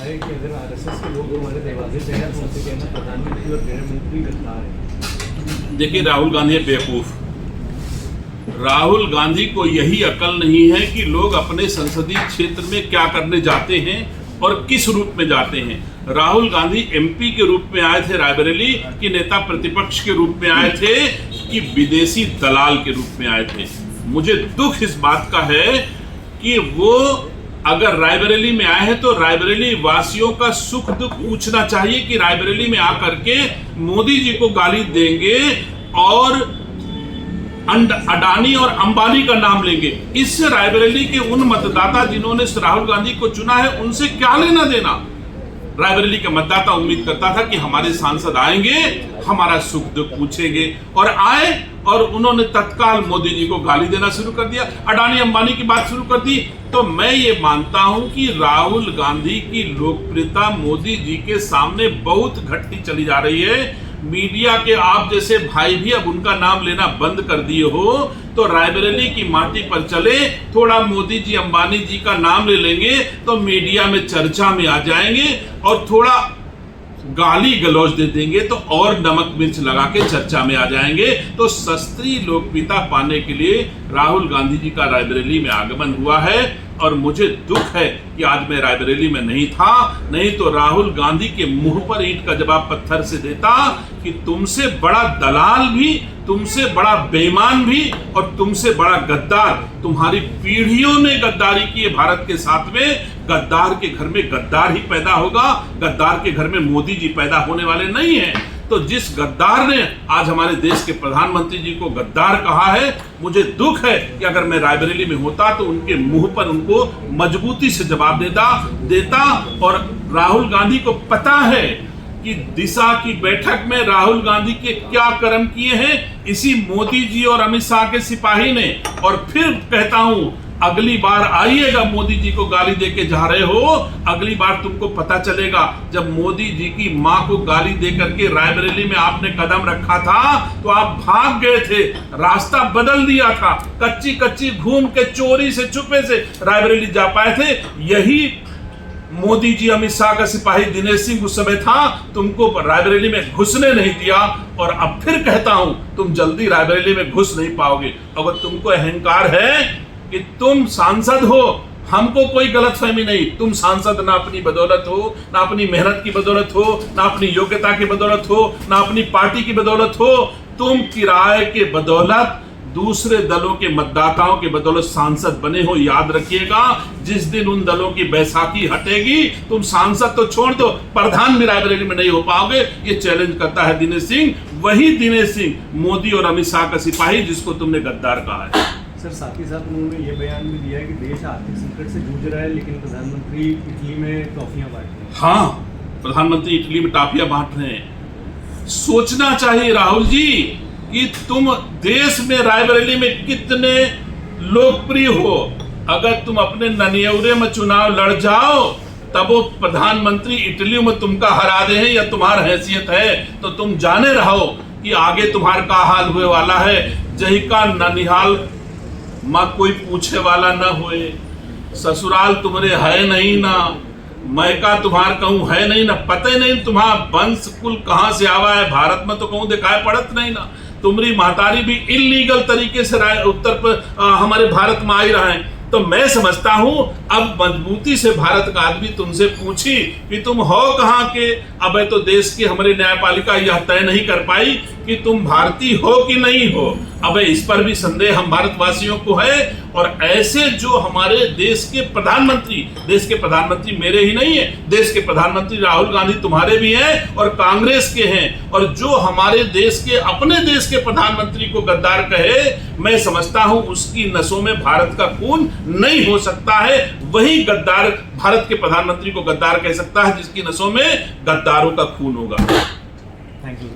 है कि अगर आरएसएस के लोग हमारे दरवाजे पे हैं तो उनसे कहना प्रधानमंत्री और गृह मंत्री गिरफ्तार है। देखिए, राहुल गांधी बेवकूफ। राहुल गांधी को यही अकल नहीं है कि लोग अपने संसदीय क्षेत्र में क्या करने जाते हैं और किस रूप में जाते हैं। राहुल गांधी एमपी के रूप में आए थे रायबरेली, कि नेता प्रतिपक्ष के रूप में आए थे, कि विदेशी दलाल के रूप में आए थे। मुझे दुख इस बात का है कि वो अगर रायबरेली में आए हैं तो रायबरेली वासियों का सुख दुख पूछना चाहिए कि रायबरेली में आकर के मोदी जी को गाली देंगे और अडानी और अंबानी का नाम लेंगे। इससे रायबरेली के उन मतदाता जिन्होंने राहुल गांधी को चुना है उनसे क्या लेना देना। रायबरेली का मतदाता उम्मीद करता था कि हमारे सांसद आएंगे, हमारा सुख दुख पूछेंगे, और आए और उन्होंने तत्काल मोदी जी को गाली देना शुरू कर दिया, अडानी अंबानी की बात शुरू कर दी। तो मैं ये मानता हूं कि राहुल गांधी की लोकप्रियता मोदी जी के सामने बहुत घटती चली जा रही है। मीडिया के आप जैसे भाई भी अब उनका नाम लेना बंद कर दिए हो, तो रायबरेली की माटी पर चले, थोड़ा मोदी जी अंबानी जी का नाम ले लेंगे तो मीडिया में चर्चा में आ जाएंगे, और थोड़ा गाली गलौज दे देंगे तो और नमक मिर्च लगा के चर्चा में आ जाएंगे। तो शस्त्रीय लोकप्रियता पाने के लिए राहुल गांधी जी का रायबरेली में आगमन हुआ है, और मुझे दुख है कि आज मैं रायबरेली में नहीं था, नहीं तो राहुल गांधी के मुंह पर ईंट का जवाब पत्थर से देता कि तुमसे बड़ा दलाल भी, तुमसे बड़ा बेईमान भी और तुमसे बड़ा गद्दार, तुम्हारी पीढ़ियों ने गद्दारी की है भारत के साथ में। गद्दार के घर में गद्दार ही पैदा होगा, गद्दार के घर में मोदी जी पैदा होने वाले नहीं हैं। तो जिस गद्दार ने आज हमारे देश के प्रधानमंत्री जी को गद्दार कहा है, मुझे दुख है कि अगर मैं रायबरेली में होता तो उनके मुंह पर उनको मजबूती से जवाब देता। और राहुल गांधी को पता है कि दिशा की बैठक में राहुल गांधी के क्या कर्म किए हैं इसी मोदी जी और अमित शाह के सिपाही ने। और फिर कहता हूं, अगली बार आइएगा, मोदी जी को गाली देके जा रहे हो, अगली बार तुमको पता चलेगा। जब मोदी जी की मां को गाली दे करके रायबरेली में आपने कदम रखा था तो आप भाग गए थे, रास्ता बदल दिया था, कच्ची कच्ची घूम के चोरी से छुपे से रायबरेली जा पाए थे। यही मोदी जी अमित शाह का सिपाही दिनेश सिंह उस समय था, तुमको रायबरेली में घुसने नहीं दिया। और अब फिर कहता हूं, तुम जल्दी रायबरेली में घुस नहीं पाओगे। अगर तुमको अहंकार है कि तुम सांसद हो, हमको कोई गलतफहमी नहीं, तुम सांसद ना अपनी बदौलत हो, ना अपनी मेहनत की बदौलत हो, ना अपनी योग्यता की बदौलत हो, ना अपनी पार्टी की बदौलत हो, तुम किराए के बदौलत दूसरे दलों के मतदाताओं के बदौलत सांसद बने हो। याद रखिएगा, जिस दिन उन दलों की बैसाखी हटेगी, तुम सांसद तो छोड़ दो, प्रधान भी रायबरेली में नहीं हो पाओगे। ये चैलेंज करता है दिनेश सिंह, वही दिनेश सिंह मोदी और अमित शाह का सिपाही जिसको तुमने गद्दार कहा है। सर, साथ ही साथ उन्होंने ये बयान भी दिया है कि देश आर्थिक संकट से जूझ रहा है, लेकिन प्रधानमंत्री इटली में टॉफियां बांट रहे हैं। हाँ, प्रधानमंत्री इटली में टॉफियां बांट रहे हैं। सोचना चाहिए राहुल जी कि तुम देश में रायबरेली में कितने लोकप्रिय हो। अगर तुम अपने ननियौरे में चुनाव लड़ जाओ तब वो प्रधानमंत्री इटली में तुमका हरा दे हैं या तुम्हारा हैसियत है, तो तुम जाने रहो कि आगे तुम्हारा का हाल हुए वाला है। जही का ननिहाल माँ कोई पूछे वाला न होए, ससुराल तुम्हारे है नहीं ना, मैका तुम्हार कहूँ है नहीं ना, पता ही नहीं तुम्हारा वंश कुल कहाँ से आवा है, भारत में तो कहूँ दिखाई पड़त नहीं ना। तुम्हारी महतारी भी इलीगल तरीके से हमारे भारत में आई रहे हैं। तो मैं समझता हूं अब मजबूती से भारत का आदमी तुमसे पूछी कि तुम हो कहां के। अब तो देश की हमारी न्यायपालिका यह तय नहीं कर पाई कि तुम भारतीय हो कि नहीं हो। अब इस पर भी संदेह हम भारतवासियों को है। और ऐसे जो हमारे देश के प्रधानमंत्री मेरे ही नहीं है, देश के प्रधानमंत्री राहुल गांधी तुम्हारे भी हैं और कांग्रेस के हैं। और जो हमारे देश के अपने देश के प्रधानमंत्री को गद्दार कहे, मैं समझता हूं उसकी नसों में भारत का खून नहीं हो सकता है। वही गद्दार भारत के प्रधानमंत्री को गद्दार कह सकता है जिसकी नसों में गद्दारों का खून होगा। Thank you.